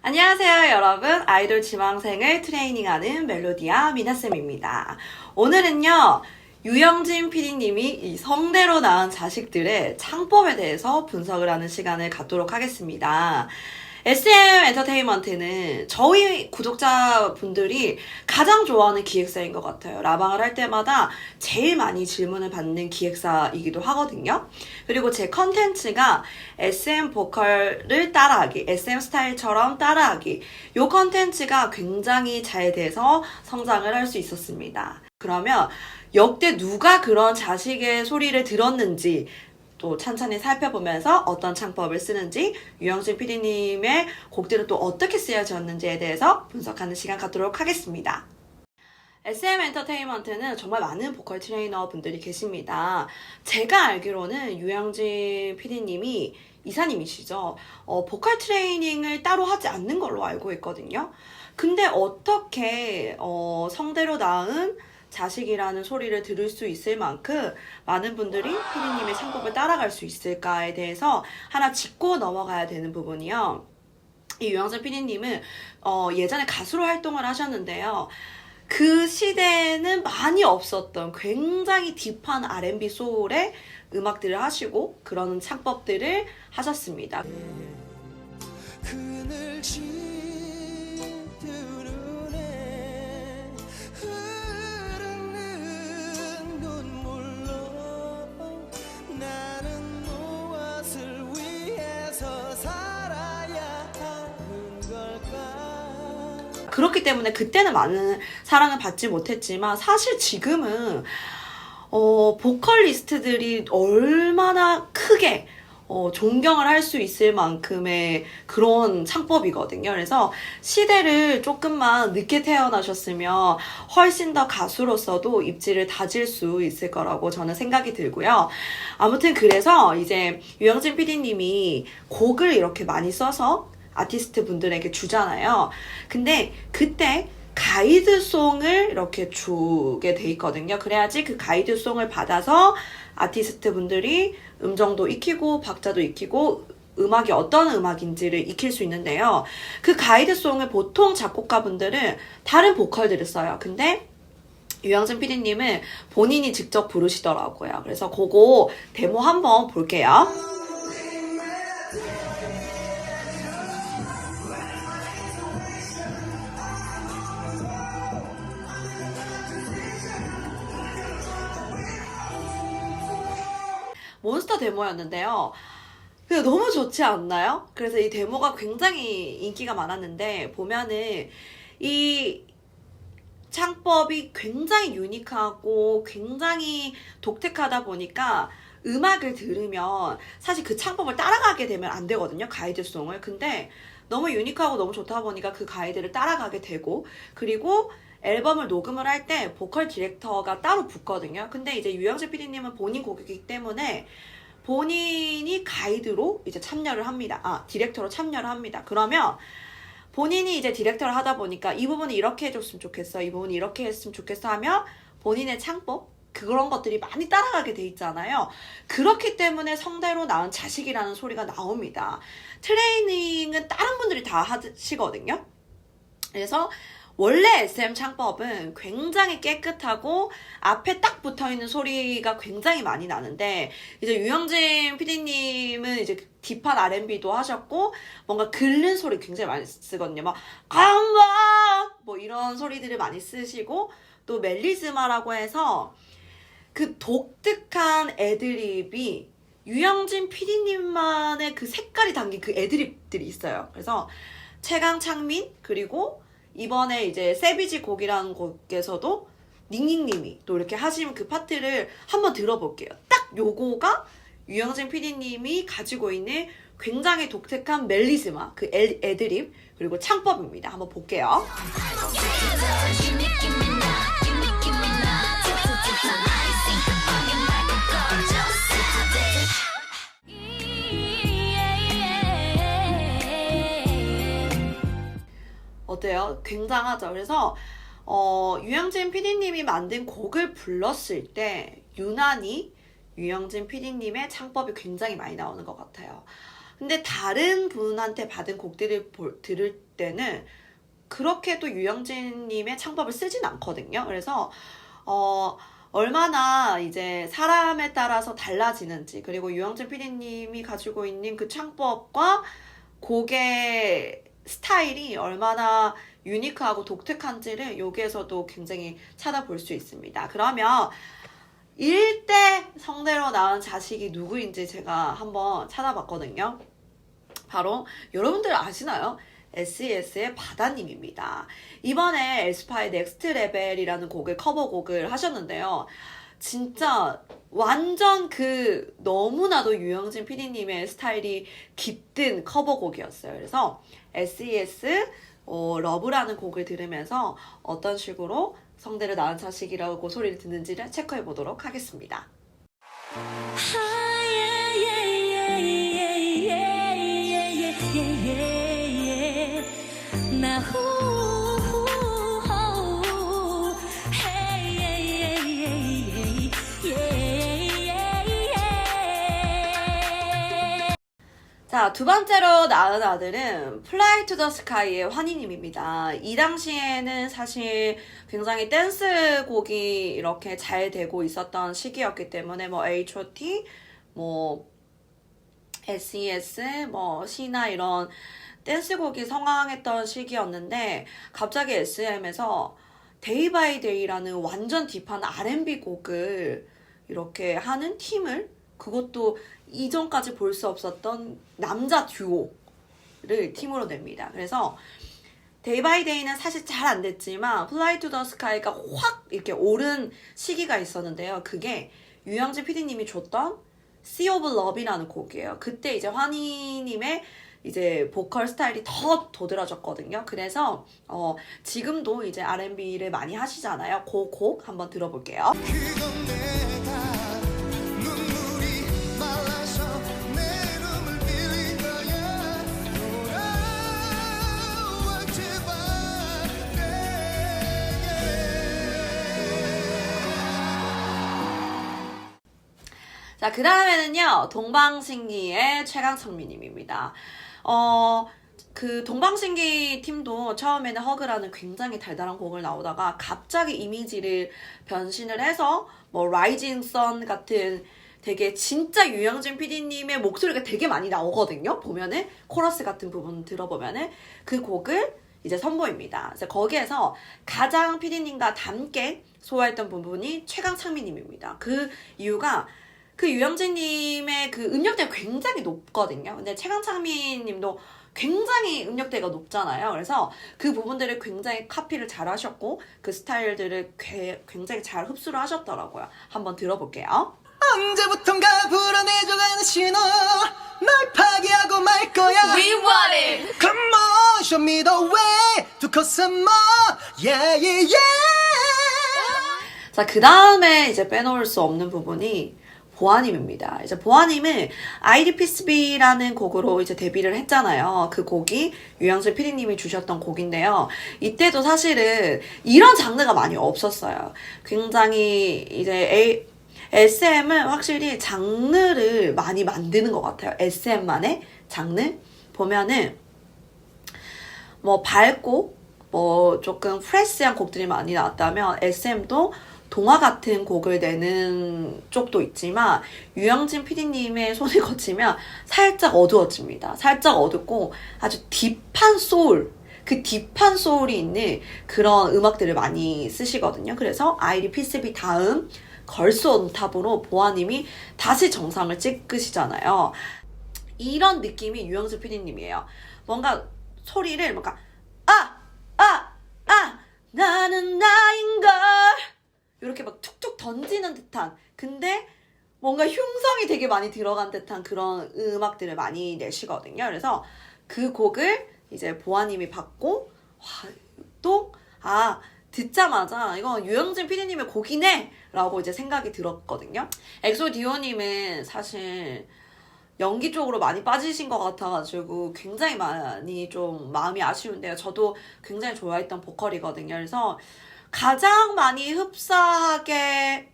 안녕하세요, 여러분. 아이돌 지망생을 트레이닝하는 멜로디아 미나쌤입니다. 오늘은요, 유영진 PD님이 이 성대로 낳은 자식들의 창법에 대해서 분석을 하는 시간을 갖도록 하겠습니다. SM 엔터테인먼트는 저희 구독자분들이 가장 좋아하는 기획사인 것 같아요. 라방을 할 때마다 제일 많이 질문을 받는 기획사이기도 하거든요. 그리고 제 컨텐츠가 SM 보컬을 따라하기, SM 스타일처럼 따라하기, 이 컨텐츠가 굉장히 잘 돼서 성장을 할 수 있었습니다. 그러면 역대 누가 그런 자식의 소리를 들었는지 또 찬찬히 살펴보면서 어떤 창법을 쓰는지, 유영진 PD님의 곡들은 또 어떻게 쓰여졌는지에 대해서 분석하는 시간 갖도록 하겠습니다. SM 엔터테인먼트는 정말 많은 보컬 트레이너 분들이 계십니다. 제가 알기로는 유영진 PD님이 이사님이시죠. 보컬 트레이닝을 따로 하지 않는 걸로 알고 있거든요. 근데 어떻게 성대로 낳은 자식이라는 소리를 들을 수 있을 만큼 많은 분들이 피디님의 창법을 따라갈 수 있을까에 대해서 하나 짚고 넘어가야 되는 부분이요. 이 유영진 피디님은 예전에 가수로 활동을 하셨는데요. 그 시대에는 많이 없었던 굉장히 딥한 R&B 소울의 음악들을 하시고 그런 창법들을 하셨습니다. 그렇기 때문에 그때는 많은 사랑을 받지 못했지만 사실 지금은 보컬리스트들이 얼마나 크게 존경을 할 수 있을 만큼의 그런 창법이거든요. 그래서 시대를 조금만 늦게 태어나셨으면 훨씬 더 가수로서도 입지를 다질 수 있을 거라고 저는 생각이 들고요. 아무튼 그래서 이제 유영진 PD님이 곡을 이렇게 많이 써서 아티스트 분들에게 주잖아요. 근데 그때 가이드송을 이렇게 주게 돼 있거든요. 그래야지 그 가이드송을 받아서 아티스트 분들이 음정도 익히고 박자도 익히고 음악이 어떤 음악인지를 익힐 수 있는데요. 그 가이드송을 보통 작곡가분들은 다른 보컬들을 써요. 근데 유영진 PD님은 본인이 직접 부르시더라고요. 그래서 그거 데모 한번 볼게요. 몬스터 데모였는데요. 근데 너무 좋지 않나요? 그래서 이 데모가 굉장히 인기가 많았는데 보면은 이 창법이 굉장히 유니크하고 굉장히 독특하다 보니까 음악을 들으면 사실 그 창법을 따라가게 되면 안 되거든요. 가이드송을. 근데 너무 유니크하고 너무 좋다 보니까 그 가이드를 따라가게 되고, 그리고 앨범을 녹음을 할 때 보컬 디렉터가 따로 붙거든요. 근데 이제 유영진 PD님은 본인 곡이기 때문에 본인이 가이드로 이제 참여를 합니다. 디렉터로 참여를 합니다. 그러면 본인이 이제 디렉터를 하다 보니까 이 부분이 이렇게 해줬으면 좋겠어, 이 부분이 이렇게 했으면 좋겠어 하면 본인의 창법, 그런 것들이 많이 따라가게 돼 있잖아요. 그렇기 때문에 성대로 낳은 자식이라는 소리가 나옵니다. 트레이닝은 다른 분들이 다 하시거든요. 그래서 원래 SM 창법은 굉장히 깨끗하고 앞에 딱 붙어있는 소리가 굉장히 많이 나는데, 이제 유영진 PD님은 이제 딥한 R&B도 하셨고 뭔가 긁는 소리 굉장히 많이 쓰거든요. 막 컴온 뭐 이런 소리들을 많이 쓰시고, 또 멜리즈마라고 해서 그 독특한 애드립이 유영진 PD님만의 그 색깔이 담긴 그 애드립들이 있어요. 그래서 최강창민, 그리고 이번에 이제 세비지 곡이라는 곡에서도 닝닝님이 또 이렇게 하신 그 파트를 한번 들어볼게요. 딱 요거가 유영진 PD님이 가지고 있는 굉장히 독특한 멜리스마, 그 애드립, 그리고 창법입니다. 한번 볼게요. 어때요? 굉장하죠? 그래서 유영진 PD님이 만든 곡을 불렀을 때 유난히 유영진 PD님의 창법이 굉장히 많이 나오는 것 같아요. 근데 다른 분한테 받은 곡들을 들을 때는 그렇게 또 유영진님의 창법을 쓰진 않거든요. 그래서 얼마나 이제 사람에 따라서 달라지는지, 그리고 유영진 PD님이 가지고 있는 그 창법과 곡의 스타일이 얼마나 유니크하고 독특한지를 여기에서도 굉장히 찾아볼 수 있습니다. 그러면 일대 성대로 낳은 자식이 누구인지 제가 한번 찾아봤거든요. 바로 여러분들 아시나요? SES의 바다님입니다. 이번에 에스파의 넥스트 레벨이라는 곡을 커버곡을 하셨는데요. 진짜 완전 너무나도 유영진 PD님의 스타일이 깃든 커버곡이었어요. 그래서 SES 러브라는 곡을 들으면서 어떤 식으로 성대를 낳은 자식이라고 소리를 듣는지를 체크해 보도록 하겠습니다. 자, 두 번째로 낳은 아들은 Fly to the Sky의 환희님입니다. 이 당시에는 사실 굉장히 댄스 곡이 이렇게 잘 되고 있었던 시기였기 때문에 뭐 H.O.T, 뭐 SES, 뭐 시나 이런 댄스곡이 성황했던 시기였는데 갑자기 SM에서 Day by Day라는 완전 딥한 R&B 곡을 이렇게 하는 팀을, 그것도 이전까지 볼 수 없었던 남자 듀오를 팀으로 냅니다. 그래서 Day by Day는 사실 잘 안 됐지만 Fly to the Sky가 확 이렇게 오른 시기가 있었는데요. 그게 유영진 PD님이 줬던 Sea of Love이라는 곡이에요. 그때 이제 환희님의 이제 보컬 스타일이 더 도드라졌거든요. 그래서 지금도 이제 R&B를 많이 하시잖아요. 그 곡 한번 들어볼게요. 자, 그 다음에는요, 동방신기의 최강창민님입니다. 그 동방신기 팀도 처음에는 허그라는 굉장히 달달한 곡을 나오다가 갑자기 이미지를 변신을 해서 뭐 라이징 선 같은 되게 진짜 유영진 PD님의 목소리가 되게 많이 나오거든요. 보면은 코러스 같은 부분 들어보면은 그 곡을 이제 선보입니다. 그래서 거기에서 가장 PD님과 닮게 소화했던 부분이 최강창민님입니다. 그 이유가 그 유영진님의 그 음역대가 굉장히 높거든요. 근데 최강창민님도 굉장히 음역대가 높잖아요. 그래서 그 부분들을 굉장히 카피를 잘 하셨고 그 스타일들을 굉장히 잘 흡수를 하셨더라고요. 한번 들어볼게요. 언제부턴가 불어내줘가는 신호 널 파괴하고 말 거야. We want it. Come on, show me the way to cause some more. Yeah, yeah, yeah. 자, 그 다음에 이제 빼놓을 수 없는 부분이 보아님입니다. 이제 보아님은 아이디 피스비라는 곡으로 이제 데뷔를 했잖아요. 그 곡이 유영진 PD님이 주셨던 곡인데요. 이때도 사실은 이런 장르가 많이 없었어요. 굉장히 이제 SM은 확실히 장르를 많이 만드는 것 같아요. SM만의 장르 보면은 뭐 밝고 뭐 조금 프레시한 곡들이 많이 나왔다면 SM도 동화 같은 곡을 내는 쪽도 있지만 유영진 PD님의 손을 거치면 살짝 어두워집니다. 살짝 어둡고 아주 딥한 소울, 그 딥한 소울이 있는 그런 음악들을 많이 쓰시거든요. 그래서 아이디 피스비 다음 걸스 온탑으로 보아님이 다시 정상을 찍으시잖아요. 이런 느낌이 유영진 PD님이에요. 뭔가 소리를 뭔가 나는 나인걸 이렇게 막 툭툭 던지는 듯한, 근데 뭔가 흉성이 되게 많이 들어간 듯한 그런 음악들을 많이 내시거든요. 그래서 그 곡을 이제 보아님이 받고 듣자마자 이건 유영진 PD님의 곡이네 라고 이제 생각이 들었거든요. 엑소디오님은 사실 연기 쪽으로 많이 빠지신 것 같아가지고 굉장히 많이 좀 마음이 아쉬운데요. 저도 굉장히 좋아했던 보컬이거든요. 그래서 가장 많이 흡사하게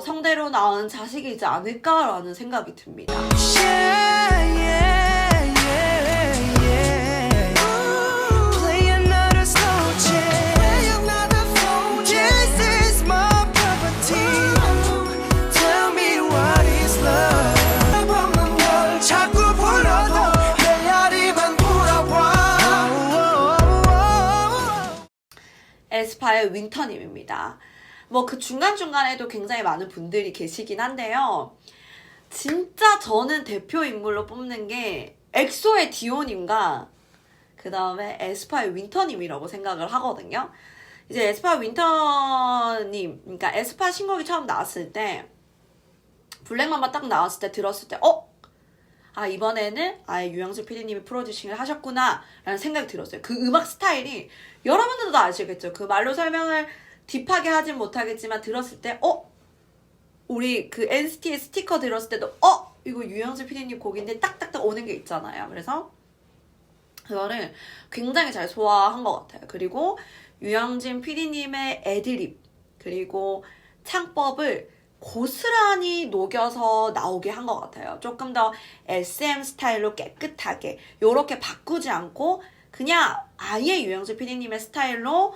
성대로 낳은 자식이지 않을까라는 생각이 듭니다. Yeah, yeah, yeah, yeah. 에스파의 윈터님입니다. 뭐 그 중간중간에도 굉장히 많은 분들이 계시긴 한데요. 진짜 저는 대표 인물로 뽑는 게 엑소의 디오님과 그 다음에 에스파의 윈터님이라고 생각을 하거든요. 이제 에스파 윈터님, 그러니까 에스파 신곡이 처음 나왔을 때 블랙맘바 딱 나왔을 때 들었을 때 아 이번에는 아예 유영수 PD님이 프로듀싱을 하셨구나 라는 생각이 들었어요. 그 음악 스타일이 여러분들도 아시겠죠. 그 말로 설명을 딥하게 하진 못하겠지만 들었을 때 우리 그 NCT의 스티커 들었을 때도 이거 유영수 PD님 곡인데 딱딱딱 오는 게 있잖아요. 그래서 그거를 굉장히 잘 소화한 것 같아요. 그리고 유영진 PD님의 애드립 그리고 창법을 고스란히 녹여서 나오게 한 것 같아요. 조금 더 SM 스타일로 깨끗하게 요렇게 바꾸지 않고 그냥 아예 유영수 PD님의 스타일로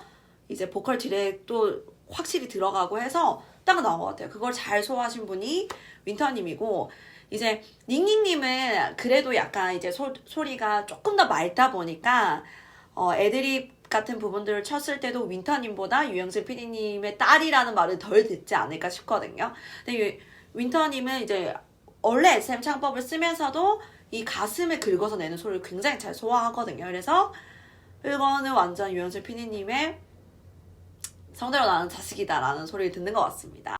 이제 보컬 디렉도 확실히 들어가고 해서 딱 나온 것 같아요. 그걸 잘 소화하신 분이 윈터님이고 이제 닝닝님은 그래도 약간 이제 소리가 조금 더 맑다 보니까 애드립 같은 부분들을 쳤을 때도 윈터님보다 유영수 PD님의 딸이라는 말을 덜 듣지 않을까 싶거든요. 근데 윈터님은 이제 원래 SM 창법을 쓰면서도 이 가슴을 긁어서 내는 소리를 굉장히 잘 소화하거든요. 그래서 이거는 완전 유영수 PD님의 성대로 나는 자식이다라는 소리를 듣는 것 같습니다.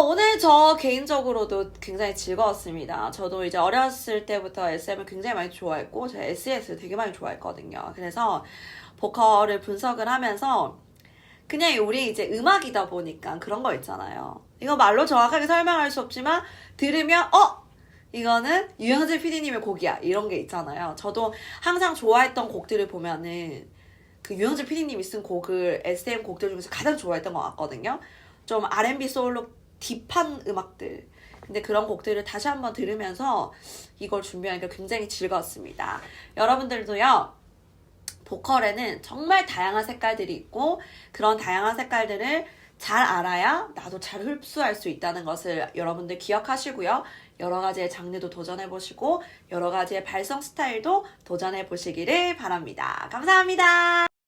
오늘 저 개인적으로도 굉장히 즐거웠습니다. 저도 이제 어렸을 때부터 SM을 굉장히 많이 좋아했고 제가 SES를 되게 많이 좋아했거든요. 그래서 보컬을 분석을 하면서 그냥 우리 이제 음악이다 보니까 그런 거 있잖아요. 이거 말로 정확하게 설명할 수 없지만 들으면 이거는 유영진 PD님의 곡이야 이런 게 있잖아요. 저도 항상 좋아했던 곡들을 보면은 그 유영진 PD님이 쓴 곡을 SM 곡들 중에서 가장 좋아했던 것 같거든요. 좀 R&B 소울로 딥한 음악들 근데 그런 곡들을 다시 한번 들으면서 이걸 준비하니까 굉장히 즐거웠습니다. 여러분들도요 보컬에는 정말 다양한 색깔들이 있고 그런 다양한 색깔들을 잘 알아야 나도 잘 흡수할 수 있다는 것을 여러분들 기억하시고요. 여러 가지의 장르도 도전해보시고 여러 가지의 발성 스타일도 도전해보시기를 바랍니다. 감사합니다.